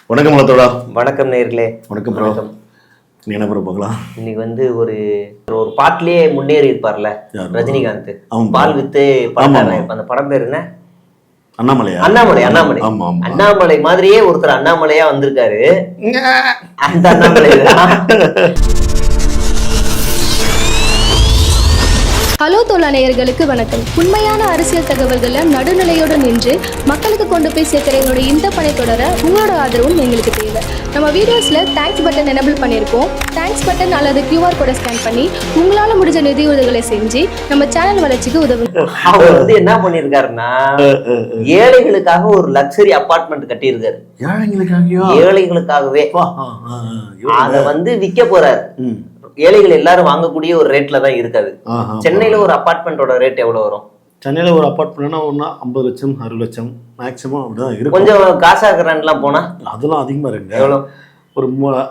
வணக்கம் மலத்தோடா. வணக்கம் நேயர்களே. வணக்கம் ப்ரோ. நீ என்ன ப்ரோ பார்க்கலாம்? இன்னைக்கு வந்து ஒரு பாட்டிலேயே முன்னேறி இருப்பார்ல ரஜினிகாந்த், பால் வித்து அந்த படம் பேர் என்ன? அண்ணாமலையா? அண்ணாமலை. அண்ணாமலை அண்ணாமலை மாதிரியே ஒருத்தர் அண்ணாமலையா வந்திருக்காரு. அந்த அண்ணாமலை. ஹலோ தோழா நேயர்களுக்கு வணக்கம். உண்மையான அரசியல் தகவல்களை நடுநிலையோடு நின்று மக்களுக்கு கொண்டு போய் சேர்க்கிற எங்களுடைய இந்த பணி தொடர உங்களோட ஆதரவும் எங்களுக்கு தேவை. நம்ம வீடியோஸில் தேங்க்ஸ் பட்டன் எனபிள் பண்ணியிருக்கோம். தேங்க்ஸ் பட்டன் அல்லது QR கோடை ஸ்கேன் பண்ணி உங்களால் முடிஞ்ச நிதி உதவிகளை செஞ்சு நம்ம சேனல் வளர்ச்சிக்கு உதவுங்க. அவர் வந்து என்ன பண்ணியிருக்காருன்னா, ஏழைகளுக்காக ஒரு லக்ஸரி அபார்ட்மெண்ட் கட்டியிருக்காரு. ஏழைகளுக்காகவே அதை வந்து விற்க போறாரு. ஏழைகள் எல்லாரும் வாங்கக்கூடிய ஒரு ரேட்ல தான் இருக்காது. சென்னையில ஒரு அபார்ட்மெண்டோட ரேட் எவ்வளவு வரும்? சென்னையில ஒரு அபார்ட்மெண்ட்னா 50 லட்சம் 60 லட்சம் மேக்ஸிமம் அப்படிதான் இருக்கும். கொஞ்சம் காசா கிராண்ட்லாம் போனா அதெல்லாம் அதிகமா இருக்கு. எவ்வளவு? ஒரு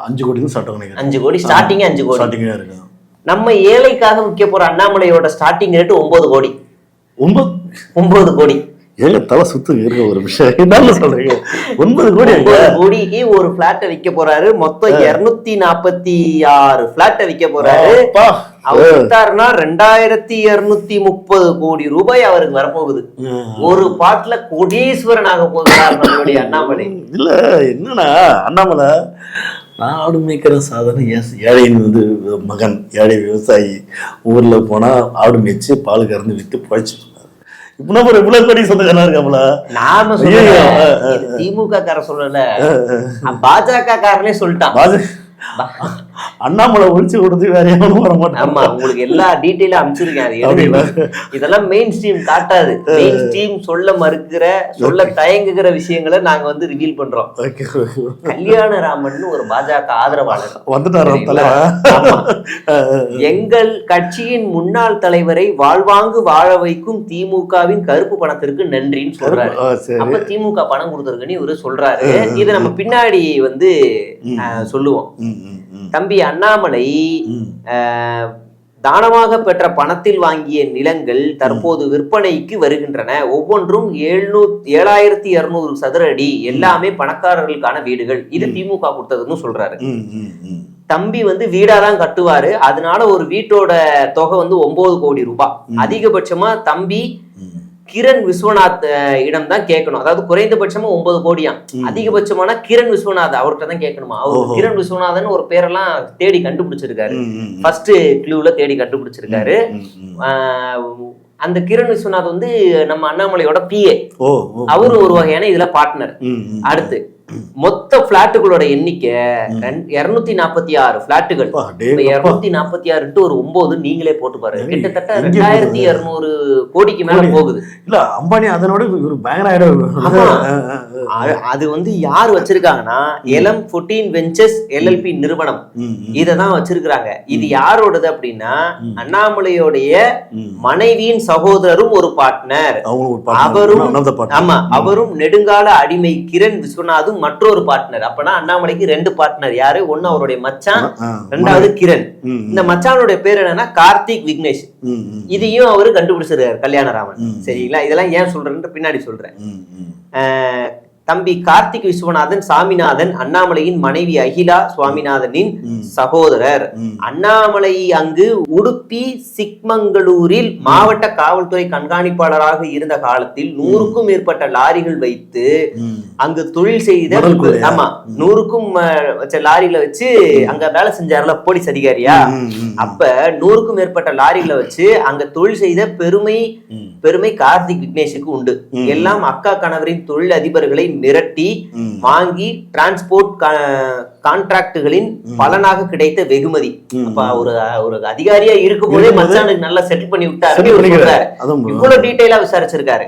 5 கோடி ஸ்டார்ட் ஆகும். 5 கோடி ஸ்டார்டிங்கே. 5 கோடி ஸ்டார்டிங்கா இருக்கு. நம்ம ஏழைக்காக விற்க போற அண்ணாமலையோட ஸ்டார்டிங் ரேட் 9 கோடி. 9 கோடி. ஏங்க தலை சுத்து இருக்க ஒரு விஷயம் என்ன சொல்றீங்க? 9 கோடிக்கு ஒரு பிளாட்டை விற்க போறாரு. மொத்தம் 246 பிளாட்டை விற்க போறாரு. அவர் வித்தாருன்னா 2230 கோடி ரூபாய் அவருக்கு வரப்போகுது. ஒரு பாட்டுல கோடீஸ்வரனாக போகிறார் நம்மளுடைய அண்ணாமலை. இல்ல என்னன்னா, அண்ணாமலை நாடு மேய்க்கிற சாதனை. ஏழையின் வந்து மகன், ஏழை விவசாயி, ஊர்ல போனா ஆடு மேய்ச்சி பால் கறந்து வித்து பழிச்சு. நாம திமுக கார சொல்லல, பாஜக காரனே சொல்லிட்டான். அண்ணாமலை ஒழிச்சு கொடுத்து வேற எவனும் வர மாட்டான். ஆமா, உங்களுக்கு எல்லா டீட்டெயிலும் அனுப்பிச்சிருக்கேன். இதெல்லாம் மெயின் ஸ்ட்ரீம் காட்டாது. மெயின் ஸ்ட்ரீம் சொல்ல மறுக்கிற, சொல்ல தயங்குகிற விஷயங்களை நாங்க வந்து ரிவீல் பண்றோம். கல்யாணராமன் ஒரு பாஜக ஆதரவாளர் வந்துட்டாரு. எங்கள் கட்சியின் முன்னாள் தலைவரை வாழ்வாங்கு வாழ வைக்கும் திமுகவின் கருப்பு பணத்திற்கு நன்றின்னு சொல்றாரு. அப்ப திமுக பணம் கொடுத்திருக்குன்னு இவரு சொல்றாரு. இதை நம்ம பின்னாடி வந்து சொல்லுவோம். தம்பி அண்ணாமலை தானமாக பெற்ற பணத்தில் வாங்கிய நிலங்கள் தற்போது விற்பனைக்கு வருகின்றன. ஒவ்வொன்றும் 7200 சதுர அடி. எல்லாமே பணக்காரர்களுக்கான வீடுகள். இது திமுக கொடுத்ததுன்னு சொல்றாரு. தம்பி வந்து வீடாதான் கட்டுவாரு. அதனால ஒரு வீட்டோட தொகை வந்து 9 கோடி ரூபாய். அதிகபட்சமா தம்பி கிரண் விஸ்வநாத் இடம் தான் கேட்கணும். அதாவது குறைந்தபட்சமா 9 கோடியாம். அதிகபட்சமான கிரண் விஸ்வநாத் அவர்கிட்ட தான் கேட்கணுமா. அவர் கிரண் விஸ்வநாதன் ஒரு பேரெல்லாம் தேடி கண்டுபிடிச்சிருக்காரு. ஃபர்ஸ்ட் க்ளூல தேடி கண்டுபிடிச்சிருக்காரு. அந்த கிரண் விஸ்வநாத் வந்து நம்ம அண்ணாமலையோட PA. அவரு ஒரு வகையான இதுல பார்ட்னர். அடுத்து மொத்த பிளாட்டுகளோட எண்ணிக்கை 246 பிளாட்டுகள். 246 ஒரு 9 நீங்களே போட்டு பாருங்க. கிட்டத்தட்ட 2200 கோடிக்கு மேல போகுது. இல்ல அம்பானி அதனோட ஒரு அது வந்து யார் வச்சிருக்காங்கன்னா எலம் 14 வெஞ்சர்ஸ் LLP நிறுவனம் இததான் வச்சிருக்காங்க. இது யாரோடது அப்படின்னா அண்ணாமலையோடைய மனைவியின் சகோதரரும் ஒரு பார்ட்னர். அவரும் நெடுங்கால அடிமை கிரண் விஸ்வநாதும் மற்றொரு பார்ட்னர். அப்பனா அண்ணாமலைக்கு 2 பார்ட்னர். யாரு? ஒண்ணு அவருடைய மச்சான், 2வது கிரண். இந்த மச்சானுடைய பேர் என்னன்னா கார்த்திக் விக்னேஷ். இதையும் அவரு கண்டுபிடிச்சிருக்காரு கல்யாணராமன். சரிங்களா? இதெல்லாம் ஏன் சொல்றேன்னு பின்னாடி சொல்றேன். தம்பி கார்த்திக் விஸ்வநாதன் சாமிநாதன் அண்ணாமலையின் மனைவி அகிலா சுவாமிநாதனின் சகோதரர். அண்ணாமலை அங்கு உடுப்பி சிக்மங்களூரில் மாவட்ட காவல்துறை கண்காணிப்பாளராக இருந்த காலத்தில் 100க்கும் மேற்பட்ட லாரிகள் வைத்து அங்கு தொழில் செய்த 100க்கும் லாரிகளை வச்சு அங்க வேலை செஞ்சார்ல போலீஸ் அதிகாரியா. அப்ப 100க்கும் மேற்பட்ட லாரிகளை வச்சு அங்க தொழில் செய்த பெருமை கார்த்திக் விக்னேஷுக்கு உண்டு. எல்லாம் அக்கா கணவரின் தொழில் அதிபர்களை மிரட்டி வாங்கி டிரான்ஸ்போர்ட் கான்ட்ராக்டுகளின் பலனாக கிடைத்த வெகுமதி. அப்ப ஒரு அதிகாரியா இருக்கும் போதே மச்சானுக்கு நல்லா செட்டில் பண்ணி விட்டாரு. இவ்வளவு டீட்டெயிலா விசாரிச்சிருக்காரு.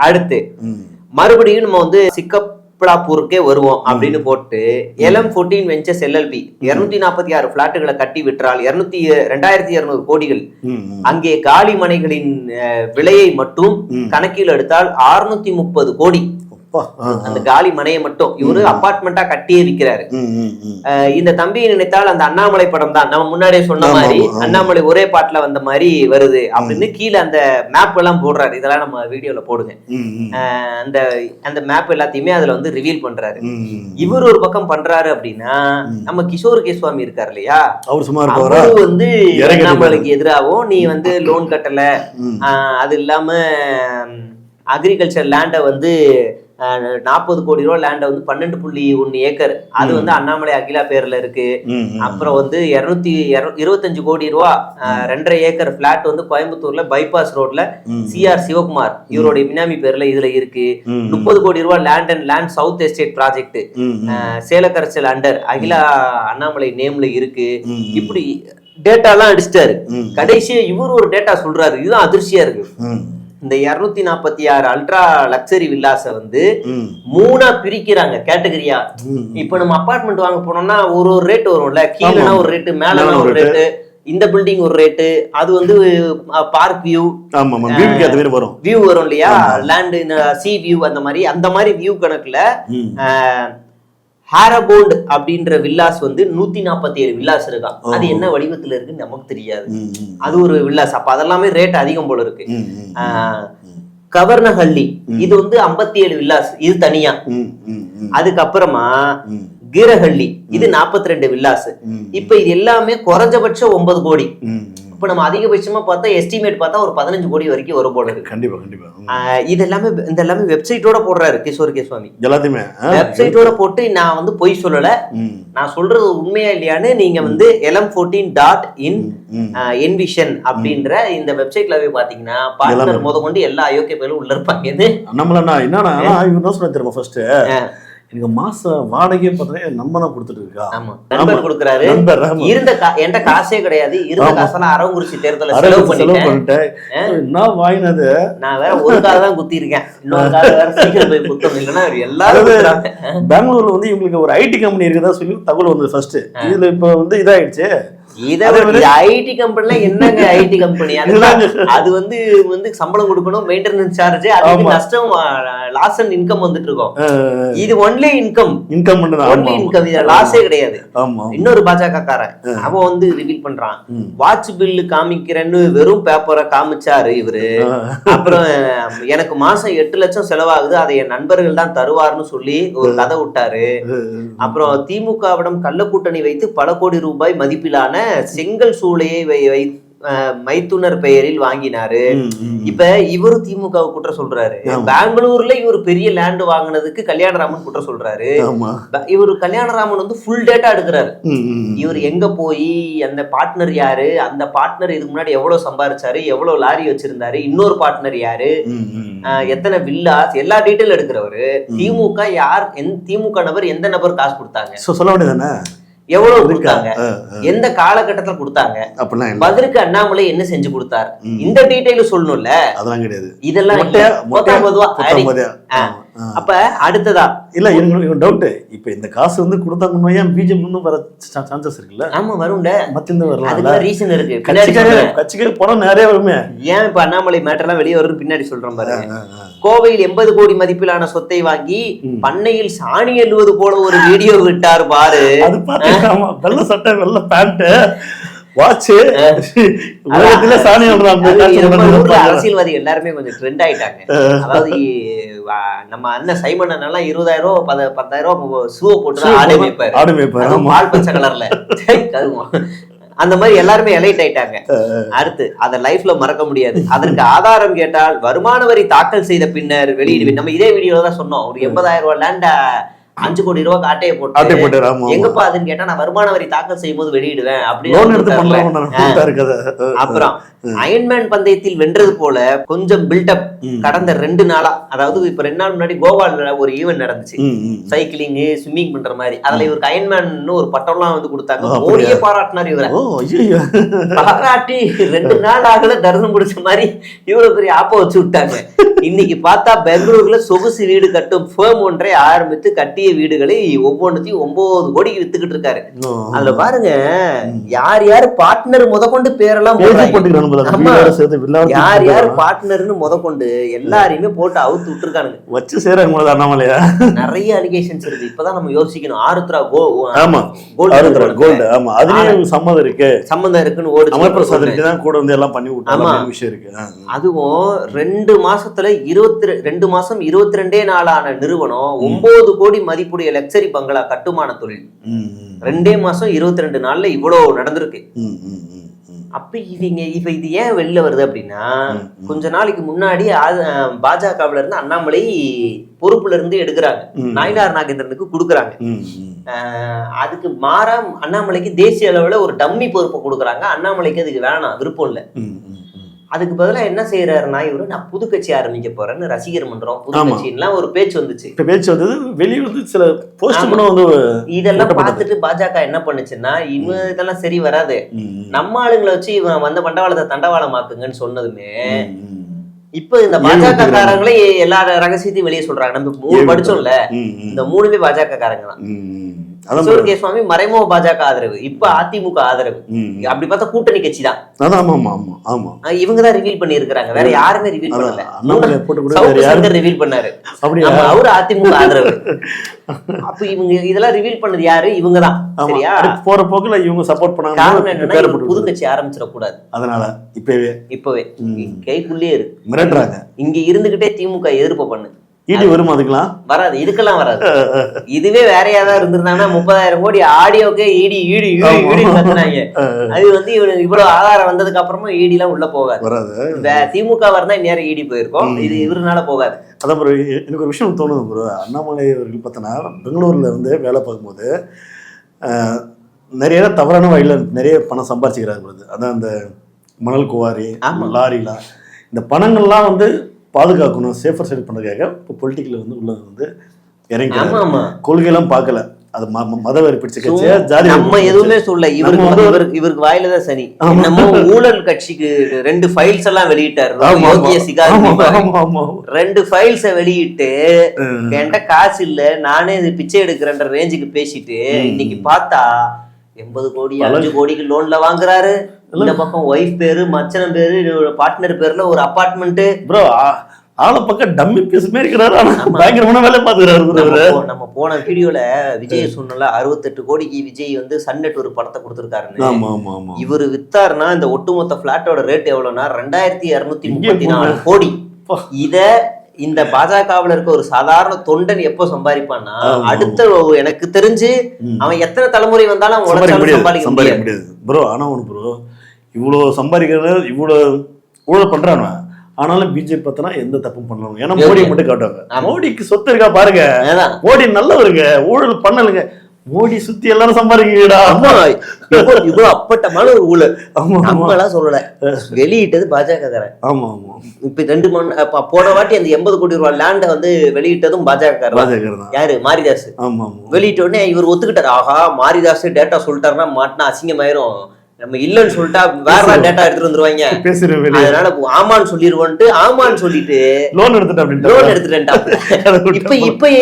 அடுத்து மறுபடியும் நம்ம வந்து சிக்கப்பலாப்பூருக்கே வருவோம் அப்படின்னு போட்டு எலம் 14 வெஞ்சர்ஸ் LLP 246 பிளாட்டுகளை கட்டி விற்றால் 2200 கோடிகள். அங்கே காலி மனைகளின் விலையை மட்டும் கணக்கில் எடுத்தால் 630 கோடி. அந்த காலி மனையை மட்டும் இவரு அபார்ட்மெண்டா கட்டியே விற்கிறாரு. இந்த தம்பியை நினைத்தால் அந்த அண்ணாமலை படம் தான் நம்ம முன்னாடியே சொன்ன மாதிரி அண்ணாமலை ஒரே பாட்டுல வந்த மாதிரி வருது அப்படின்னு கீழே அந்த மேப் எல்லாம் போடுறாரு. இதெல்லாம் நம்ம வீடியோல போடுங்க. அந்த அந்த மேப் எல்லாத்தையுமே அதுல வந்து ரிவீல் பண்றாரு. இவர் ஒரு பக்கம் பண்றாரு அப்படின்னா நம்ம கிஷோர் கேஸ்வாமி இருக்காரு இல்லையா, அவரு வந்து அண்ணாமலைக்கு எதிராகவும் நீ வந்து லோன் கட்டல, அது இல்லாம அக்ரிகல்ச்சர் லேண்டை வந்து 40 கோடி ரூபா லேண்டை வந்து 12.1 ஏக்கர் அது வந்து அண்ணாமலை அகிலா பேர்ல இருக்கு. அப்புறம் வந்து 225 கோடி ரூபா 2.5 ஏக்கர் பிளாட் வந்து கோயம்புத்தூர்ல பைபாஸ் ரோட்ல CR சிவகுமார் இவருடைய பினாமி பேர்ல இதுல இருக்கு. 30 கோடி ரூபா land and land south estate project சேலக்கரசல் அண்டர் அகிலா அண்ணாமலை நேம்ல இருக்கு. இப்படி டேட்டா எல்லாம் அடிச்சிட்டாரு. கடைசியா இவர் ஒரு டேட்டா சொல்றாரு, இதுதான் அதிர்ச்சியா இருக்கு. இந்த 246 அல்ட்ரா லக்ஸரி வில்லாஸ வந்து 3 பிரிக்கிறாங்க கேட்டகரியா. இப்ப நம்ம அபார்ட்மெண்ட் வாங்க போனோம்னா ஒரு ரேட் வரும்ல, கீழனா ஒரு ரேட்டு, மேலனா ஒரு ரேட்டு, இந்த பில்டிங் ஒரு ரேட்டு, அது வந்து பார்க் வியூ வியூ வரும் இல்லையா, லேண்ட் சி வியூ, அந்த மாதிரி வியூ கணக்குல ஹாரபோல்ட் அப்படின்ற வில்லாஸ் வந்து 147 வில்லாஸ் இருக்கான். அது என்ன வடிவத்துல இருக்குன்னு நமக்கு தெரியாது. அது ஒரு வில்லாஸ். அப்ப அதெல்லாமே ரேட் அதிகம் போல இருக்கு. கவர்னஹள்ளி இது வந்து 57 வில்லாஸ், இது தனியா. அதுக்கப்புறமா கீரஹள்ளி இது 42 வில்லாஸ். இப்ப இது எல்லாமே குறைஞ்சபட்சம் 9 கோடி. இப்ப நம்ம அதிகபட்சமா பார்த்தா எஸ்டிமேட் பார்த்தா ஒரு 15 கோடி வரைக்கும் வரும் போல இருக்கு. கண்டிப்பா இது எல்லாமே வெப்சைட்டோட போடுறாரு கிஷோர் கேஸ்வாமி. எல்லாத்தையுமே வெப்சைட்டோட போட்டு நான் வந்து பொய் சொல்லல, நான் சொல்றது உண்மையா இல்லையான்னு நீங்க வந்து elm14.in envision அப்படின்ற இந்த வெப்சைட்ல போய் பாத்தீங்கன்னா பார்ட்னர் முத கொண்டு எல்லா அயோக்கிய பேரும் உள்ள இருப்பாங்க. நம்மள என்னன்னா ஃபர்ஸ்ட் எனக்கு மாச வாடகையே பார்த்தா நம்ம தான் கொடுத்துட்டு இருக்கா. ஆமா, நண்பர் கொடுக்குறாரு. இருந்த என்கிட்ட காசே கிடையாது, இருந்த காசெல்லாம் அரவங்குறிச்சி தேர்தல செலவு பண்ணிட்டேன். நான் வாங்கினது நான் வேற ஒரு கால தான் குத்தி இருக்கேன், இன்னொரு கால வேற சீக்கிரம் போய் குத்தம் இல்லைன்னா எல்லாரும் பெங்களூர்ல வந்து இவங்களுக்கு ஒரு ஐடி கம்பெனி இருக்குதா சொல்லி தகவல் வந்து ஃபர்ஸ்ட். இதுல இப்ப வந்து இதாயிடுச்சு. ஐடி கம்பெனில என்னங்க ஐடி கம்பெனி, அது வந்து சம்பளம் கொடுக்கணும், மெயின்டெனன்ஸ் சார்ஜ், அது நஷ்டம், லாஸ் அண்ட் இன்கம் வந்துட்டு இருக்கோம். இது ஒன்லி இன்கம் ஒன்லி இன்கம், இது லாஸே கிடையாது. இன்னொரு பாஜக காரன் அவன் வந்து ரிவீல் பண்றான், வாட்ச் பில்லு காமிக்கிறேன்னு வெறும் பேப்பரை காமிச்சாரு இவரு. அப்புறம் எனக்கு மாசம் 8 லட்சம் செலவாகுது, அதை என் நண்பர்கள் தான் தருவார்னு சொல்லி ஒரு கதை விட்டாரு. அப்புறம் திமுகவிடம் கள்ளக்கூட்டணி வைத்து பல கோடி ரூபாய் மதிப்பிலான செங்கல் சூளையை மைத்துனர் பெயரில் வாங்கினாரு. இப்ப இவரு திமுக குற்றம் சொல்றாரு. பெங்களூர்ல இவர் பெரிய லேண்ட் வாங்கினதுக்கு கல்யாணராமன் குற்றம் சொல்றாரு. இவரு கல்யாணராமன் வந்து ஃபுல் டேட்டா எடுக்கிறாரு. இவர் எங்க போய் அந்த பார்ட்னர் யாரு, அந்த பார்ட்னர் இதுக்கு முன்னாடி எவ்வளவு சம்பாதிச்சாரு, எவ்வளவு லாரி வச்சிருந்தாரு, இன்னொரு பார்ட்னர் யாரு, எத்தனை வில்லாஸ், எல்லா டீட்டெயில் எடுக்கிறவரு. திமுக யார், திமுக நபர் எந்த நபர் காசு கொடுத்தாங்க சொல்ல வேண்டியதானே, எவ்வளவு கொடுத்தாங்க, எந்த காலகட்டத்துல கொடுத்தாங்க, பதிலுக்கு அண்ணாமலை என்ன செஞ்சு கொடுத்தாரு, இந்த டீடைல் சொல்லணும்ல. அதெல்லாம் கிடையாது, இதெல்லாம் அப்ப அடுத்ததா இல்ல எனக்கு டவுட். இப்ப இந்த காசு வந்து கொடுத்தாங்கன்னா ஏன் பிஜேபி இன்னும் வர சான்சஸ் இருக்குல்ல? ஆமா வரும்ல, மத்திய வரலாம். அதுக்கு ரீசன் இருக்கு, கட்சிகள் போனா நிறைய வருமே. ஏன் இப்ப அண்ணாமலை மேட்டர் எல்லாம் வெளியே வரும் பின்னாடி சொல்றேன் பாருங்க. கோவையில் 80 கோடி மதிப்பிலான சொத்தை வாங்கி பண்ணையில் சாணி எழுவது போல ஒரு வீடியோ விட்டார் பாரு. அது பாத்தீங்கன்னா வெள்ள சட்டை வெள்ள பேண்ட் வாட்ச் அரசியல்வாதி எல்லாருமே கொஞ்சம் ட்ரெண்ட் ஆயிட்டாங்க. அதாவது நம்ம அண்ணன் சைமன் எல்லாம் 20,000 10,000 ஷூ போட்டு ஆடு மேய்ப்பாரு, பால் பச்சை கலர்ல. அந்த மாதிரி எல்லாருமே எலைட் ஆயிட்டாங்க. அடுத்து அதை லைஃப்ல மறக்க முடியாது. அதற்கு ஆதாரம் கேட்டால் வருமான வரி தாக்கல் செய்த பின்னர் வெளியிடுவேன். நம்ம இதே வீடியோல தான் சொன்னோம், ஒரு 80,000 ரூபாய் லேண்ட 5 கோடி ரூபாய் காட்டையை போட்டு எங்கப்பா அதுன்னு கேட்டா நான் வருமான வரி தாக்கல் செய்யும் போது வெளியிடுவேன் அப்படின்னு. அப்புறம் அயன்மேன் பந்தயத்தில் வென்றது போல கொஞ்சம் பில்டப் கடந்த 2 நாளா, அதாவது இப்ப 2 நாள் முன்னாடி கோவால ஒரு ஈவென்ட் நடந்துச்சு, சைக்கிளிங் ஸ்விம்மிங் பண்ற மாதிரி. அதுல இவருக்கு அயன்மேன் ஒரு பட்டம்லாம் வந்து கொடுத்தாங்க. மோடியே பாராட்டினார் இவரை. பாராட்டி 2 நாள் ஆகல தரிசனம் பிடிச்ச மாதிரி இவ்வளவு பெரிய ஆப்ப வச்சு விட்டாங்க. இன்னைக்கு பார்த்தா பெங்களூர்ல சொகுசு வீடு கட்டும் ஃபேம் ஒன்றை ஆரம்பித்து கட்டிய வீடுகளை ஒவ்வொன்றுத்தையும் 9 கோடிக்கு வித்துக்கிட்டு இருக்காரு. அதுல பாருங்க யார் யார் பார்ட்னர் முதற்கொண்டு பேரெல்லாம் யார் யார் பார்ட்னர்னு முதற்கொண்டு கொண்டு எல்லாரையுமே போட்டு அவுத்து விட்டுருக்கானுங்க. வச்சு சேராங்க அண்ணாமலையா. நிறைய அலிகேஷன்ஸ் இருக்கு. இப்பதான் நம்ம யோசிக்கணும். ஆருத்ரா ஆமா கோல்டு ஆமா அதுலயும் சம்மதம் இருக்கு இருக்குன்னு ஓடு அமர்பிரசாத் தான் கூட வந்து எல்லாம் பண்ணி விட்டாங்க விஷயம் இருக்கு. அதுவும் 2 மாசத்துல 22 மாசம் 22 நாளான நிறுவனம் 9 கோடி மதிப்புடைய லக்ஸரி பங்களா கட்டுமான தொழில் 2 மாசம் 22 நாள்ல இவ்வளவு நடந்திருக்கு. அப்ப இப்ப இது ஏன் வெளில வருது அப்படின்னா, கொஞ்ச நாளைக்கு முன்னாடி பாஜகவுல இருந்து அண்ணாமலை பொறுப்புல இருந்து எடுக்கிறாங்க, நாயனார் நாகேந்திரனுக்கு கொடுக்குறாங்க. அதுக்கு மாறா அண்ணாமலைக்கு தேசிய அளவுல ஒரு டம்மி பொறுப்பை கொடுக்குறாங்க. அண்ணாமலைக்கு அதுக்கு வேணாம், விருப்பம் இல்லை. அதுக்கு பதிலா என்ன செய்யறாருன்னா, இவரு நான் புது கட்சி ஆரம்பிக்க போறேன்னு ரசிகர் மன்றம் புது கட்சின்லாம் ஒரு பேச்சு வந்துச்சு. பேச்சு வந்தது வெளியே வந்து சில போஸ்ட் வந்து இதெல்லாம் பார்த்துட்டு பாஜக என்ன பண்ணுச்சுன்னா, இவன் இதெல்லாம் சரி வராது, நம்ம ஆளுங்களை வச்சு இவன் வந்த பண்டவாளத்தை தண்டவாளமாக்குங்கன்னு சொன்னதுமே இப்ப இந்த பாஜக காரங்களே எல்லா ரகசியத்தையும் வெளியே சொல்றாங்க. நம்ம 3 படிச்சோம்ல, இந்த 3மே பாஜக காரங்க தான். சுவாமி மறைமுக பாஜக ஆதரவு, இப்ப அதிமுக ஆதரவு. அப்படி பார்த்தா கூட்டணி கட்சி தான். இவங்கதான் ரிவீல் பண்ணி இருக்காங்க, வேற யாருமே ரிவீல் பண்ணல. ரிவீல் பண்ணாரு, அவரு அதிமுக ஆதரவு. அப்ப இவங்க இதெல்லாம் ரிவீல் பண்ணது யாரு? இவங்கதான். சரியா? போற போக்குல இவங்க சப்போர்ட் பண்ணாங்க. காரணம் என்னன்னா, புது கட்சி ஆரம்பிச்சிடக்கூடாது. அதனால இப்பவே கைக்குள்ளே இருக்கு, மிரட்டுறாங்க. இங்க இருந்துகிட்டே திமுக எதிர்ப்பு பண்ணு. ஈடி வரும், அதுக்கெல்லாம் வராது, இதுக்கெல்லாம் வராது. இதுவே வேற யாராவது இருந்திருந்தாங்கன்னா 30,000 கோடி ஆடியோக்கே ஈடி ஈடி ஈடி கத்துனாங்க. அது வந்து இவ்வளவு ஆதாரம் வந்ததுக்கு அப்புறமா ஈடி எல்லாம் உள்ள போகாது. திமுக வரதான் நேரம் ஈடி போயிருக்கோம், இது இவருனால போகாது. அதான் ப்ரோ, எனக்கு ஒரு விஷயம் தோணுது ப்ரோ. அண்ணாமலை அவர்கள் பார்த்தோன்னா பெங்களூர்ல வந்து வேலை பார்க்கும்போது நிறைய தவறான வழியில நிறைய பணம் சம்பாதிச்சுக்கிறாரு. அதான் அந்த மணல் குவாரி, லாரிலாம், இந்த பணங்கள்லாம் வந்து பாதுகாக்கணும், சேஃபர் சைடு பண்ணுறதுக்காக இப்போ பொலிட்டிக்கல வந்து உள்ள வந்து இறங்கி கொள்கையெல்லாம் பார்க்கல. அது மதவெறி பிடிச்ச கட்சியா ஜாதி நம்ம எதுவுமே சொல்ல. இவருக்கு வாயில தான் சனி. நம்ம ஊழல் கட்சிக்கு 2 ஃபைல்ஸ் எல்லாம் வெளியிட்டாரு. 2 ஃபைல்ஸை வெளியிட்டு என்கிட்ட காசு இல்ல, நானே இது பிச்சை எடுக்கிறேன்ற ரேஞ்சுக்கு பேசிட்டு இன்னைக்கு பார்த்தா 80 கோடி 5 கோடிக்கு லோன்ல வாங்குறாரு. இந்த பக்கம் ஒய்ஃப் பேரு, மச்சனம் பேரு, பார்ட்னர் பேர்ல ஒரு அபார்ட்மெண்ட். ப்ரோ ஆள பக்கம் டம்மி பீஸ் மாதிரி இருக்கிறாரு, பயங்கரமான வேலை பார்த்துக்கிறாரு. நம்ம போன வீடியோல விஜய் சொன்னல 68 கோடிக்கு விஜய் வந்து சன்னெட் ஒரு படத்தை கொடுத்துருக்காருன்னு. இவரு வித்தாருன்னா இந்த ஒட்டுமொத்த பிளாட்டோட ரேட் எவ்வளவுனா 2234 கோடி. இத இந்த பாஜகவுல இருக்க ஒரு சாதாரண தொண்டன் எப்ப சம்பாதிப்பான்னா, அடுத்த எனக்கு தெரிஞ்சு அவன் எத்தனை தலைமுறை வந்தாலும் சம்பாதிக்க முடியாது ப்ரோ. ஆனா ஒண்ணு ப்ரோ, இவ்வளவு சம்பாதிக்கிறது, இவ்வளவு ஊழல் பண்றானு, ஆனாலும் பிஜேபி பார்த்தனா எந்த தப்பும் பண்ணலாம். ஏன்னா மோடியை மட்டும் காட்டுவாங்க. மோடிக்கு சொத்து இருக்கா பாருங்க, மோடி நல்லவருங்க, ஊழல் பண்ணலுங்க. மோடி சுத்தி எல்லாரும் சம்பாதிக்கிறா. இவ்வளவு அப்பட்டமான ஒரு ஊழல் நம்மளாம் சொல்லல, வெளியிட்டது பாஜக காரன். ஆமா ஆமா. இப்ப 2 போன வாட்டி அந்த 80 கோடி ரூபாய் லேண்ட வந்து வெளியிட்டதும் பாஜக காரன். யாரு? மாரிதாஸ். வெளியிட்ட உடனே இவர் ஒத்துக்கிட்டாரு. ஆஹா, மாரிதாஸ் டேட்டா சொல்லிட்டாருன்னா மாட்டினா அசிங்கமாயிரும், நம்ம இல்லன்னு சொல்லிட்டா வேற டேட்டா எடுத்துட்டு வந்துருவாங்க, அதனால ஆமான்னு சொல்லிடுவோன்ட்டு ஆமான்னு சொல்லிட்டு லோன் எடுத்துட்டேன்.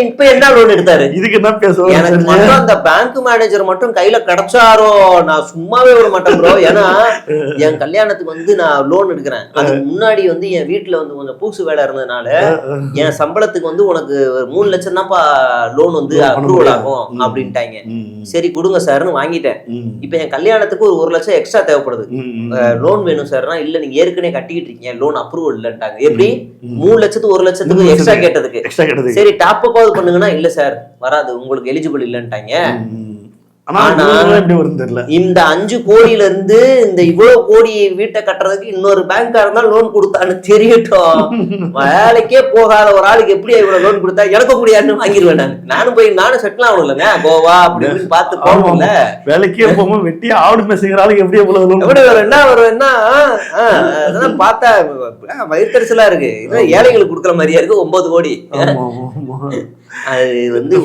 இப்ப என்ன லோன் எடுத்தாரு? இதுக்கு என்ன பேசுவோம்? எனக்கு மட்டும் அந்த பேங்க் மேனேஜர் மட்டும் கையில கிடைச்சாரோ, நான் சும்மாவே விட மாட்டேன் ப்ரோ. ஏன்னா என் கல்யாணத்துக்கு வந்து நான் லோன் எடுக்கிறேன், அதுக்கு முன்னாடி வந்து என் வீட்டுல வந்து கொஞ்சம் பூசு வேலை இருந்ததுனால என் சம்பளத்துக்கு வந்து உனக்கு 3 லட்சம் தான்ப்பா லோன் வந்து அப்ரூவல் ஆகும் அப்படின்ட்டாங்க. சரி கொடுங்க சார்னு வாங்கிட்டேன். இப்ப என் கல்யாணத்துக்கு ஒரு 1 லட்சம் எக்ஸ்ட்ரா தேவைப்படுது, லோன் வேணும் சார்னா. இல்ல நீங்க ஏற்கனவே கட்டிக்கிட்டு இருக்கீங்க, லோன் அப்ரூவல் இல்லன்ட்டாங்க. எப்படி 3 லட்சத்துக்கு 1 லட்சத்துக்கு எக்ஸ்ட்ரா கேட்டதுக்கு சரி டாப் அப் ஆகுது பண்ணுங்கன்னா, இல்ல சார் வராது, உங்களுக்கு எலிஜிபிள் இல்லன்ட்டாங்க. இந்த 5 கோடியில இருந்து இந்த இவ்வளவு கோடி வீட்டை கட்டுறதுக்கு இன்னொரு பேங்கா இருந்தா லோன் கொடுத்தான்னு தெரியட்டும். வேலைக்கே போகாத ஒரு ஆளுக்கு எப்படி இவ்வளவு லோன் கொடுத்தா எனக்கு முடியாதுன்னு வாங்கிடுவேன். நானும் செட்டில் ஆகணும் இல்லைங்க, கோவா அப்படின்னு பார்த்து போகணும்ல. வேலைக்கே போக வெட்டி ஆடு பேசுகிற ஆளுக்கு எப்படி என்ன வரும்னா அதெல்லாம் பார்த்தா வயிற்றுச்சலா இருக்கு. ஏழைகளுக்கு கொடுக்குற மாதிரியா இருக்கு 9 கோடி. அது வந்து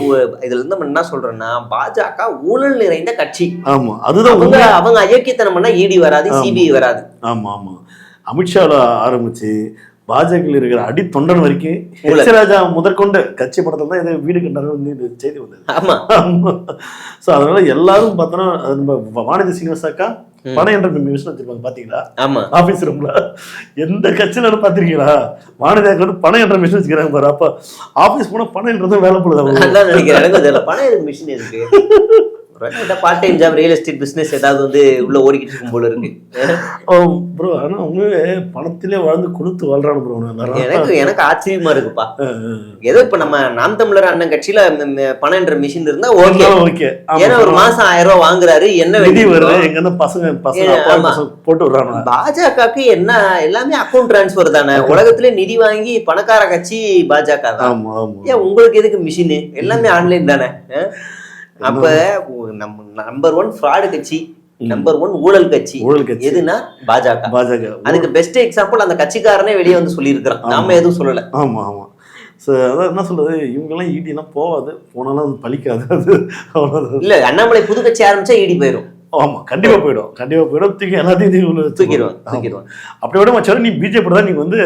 இதுல இருந்து நம்ம என்ன சொல்றோம்னா, பாஜக ஊழல் நிறைந்த கட்சி. ஆமா, அதுதான் அவங்க அயோக்கியத்தனம் பண்ணா இடி வராது, சிபிஐ வராது. ஆமா ஆமா. அமித்ஷால ஆரம்பிச்சு பாஜக இருக்கிற அடி தொண்டன் வரைக்கும் ராஜா முதற்கொண்டு கட்சி படத்துல தான் இது வீடு கண்டாரு வந்து செய்தி வந்தது. ஆமா. சோ அதனால எல்லாரும் பார்த்தோன்னா வானதி சீனிவாசாக்கா பணம் என்ற மிஷின் வச்சிருப்பாங்க பாத்தீங்களா? ஆமா. ஆபீஸ் ரூம்ல எந்த கட்சியில பாத்திருக்கீங்களா? வானதியாக்கு வந்து பணம் என்ற மிஷின் வச்சுக்கிறாங்க பாரு. அப்ப ஆபீஸ் போனா பணம் என்றதும் வேலை போடுது. அதான் நினைக்கிறேன், எனக்கு தெரியல பணம் எதுக்கு மிஷின் எதுக்கு. Part time job, real estate business ஏதாவது வந்து உள்ள ஓடிக்கிட்டு இருக்கும் போல இருக்கு. ப்ரோ ஆனா உண்மையே பணத்திலே வாழ்ந்து கொடுத்து வாழ்றானு ப்ரோ. எனக்கு ஆச்சரியமா இருக்குப்பா. ஏதோ இப்ப நம்ம நாம் தமிழர் அண்ணன் கட்சியில பணம் என்ற மிஷின் இருந்தா ஓகே. ஏன்னா ஒரு மாசம் 1000 ரூபாய் வாங்குறாரு, என்ன நிதி வருது எங்க இருந்து பசங்க போட்டு விடுறாங்க. பாஜகவுக்கு என்ன எல்லாமே அக்கௌண்ட் டிரான்ஸ்பர் தானே. உலகத்திலே நிதி வாங்கி பணக்கார கட்சி பாஜக தான். ஏன் உங்களுக்கு எதுக்கு மிஷின்? எல்லாமே ஆன்லைன் தானே. அப்ப நம்ம நம்பர் 1 ஃப்ராடு கட்சி, நம்பர் 1 ஊழல் கட்சி எதுனா பாஜக. அதுக்கு பெஸ்ட் எக்ஸாம்பிள் அந்த கட்சிக்காரனே வெளியே வந்து சொல்லியிருக்கிறான், நாம எதுவும் சொல்லல. ஆமா ஆமா. அதான் என்ன சொல்றது, இவங்கெல்லாம் ஈடி எல்லாம் போவாது, போனாலும் அது பலிக்காது. அது இல்ல, அண்ணாமலை புது கட்சி ஆரம்பிச்சா ஈடி போயிடும். ஆமா கண்டிப்பா போயிடும். தூக்கி எல்லாத்தையும் தூக்கிடுவான். அப்படி விட மச்சாரு, நீ பிஜேபி தான் நீங்க வந்து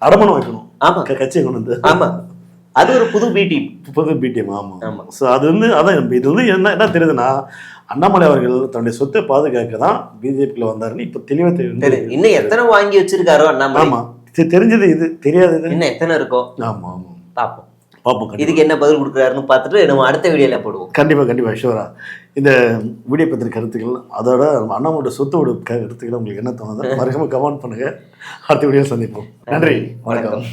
அடமானம் வைக்கணும். ஆமா, கட்சியை கொண்டு வந்து. ஆமா, அது ஒரு புது பிடிஎம். ஆமா. ஸோ அது வந்து அதான் இது வந்து என்ன தெரியுதுன்னா, அண்ணாமலை அவர்கள் தன்னுடைய சொத்தை பாதுகாக்க தான் பிஜேபியில் வந்தாருன்னு இப்போ தெளிவாக தெரியும். இன்னும் எத்தனை வாங்கி வச்சிருக்காரோ அண்ணாமலை. ஆமா, தெரிஞ்சது இது, தெரியாதது இன்னும் எத்தனை இருக்கும். ஆமா பார்ப்போம். இதுக்கு என்ன பதில் கொடுக்குறாருன்னு பார்த்துட்டு நம்ம அடுத்த வீடியோல போடுவோம். கண்டிப்பா ஷூரா. இந்த வீடியோ பத்திர கருத்துக்கள், அதோட அண்ணாமலையோட சொத்தோட கருத்துக்கள் உங்களுக்கு என்ன தோணுது மறக்காம கமெண்ட் பண்ணுங்க. அடுத்த வீடியோ சந்திப்போம். நன்றி, வணக்கம்.